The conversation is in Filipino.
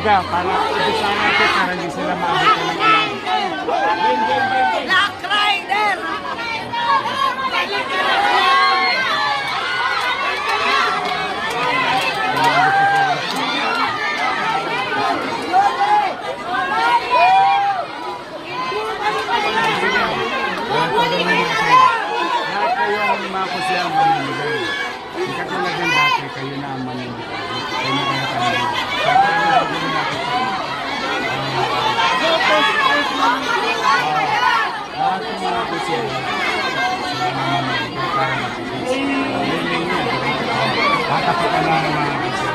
Kumbaga, para ibisahan natin para hindi sila maabutan ng ulan. Black Rider! Lahat kayong makusya ang mamimigay. Hindi katulad ng dati, kayo na ang mamimigay. Kayo na kaya kami. Lahat ng mga kusya, sila na mamimigay para mabigay. Kakapitan na naman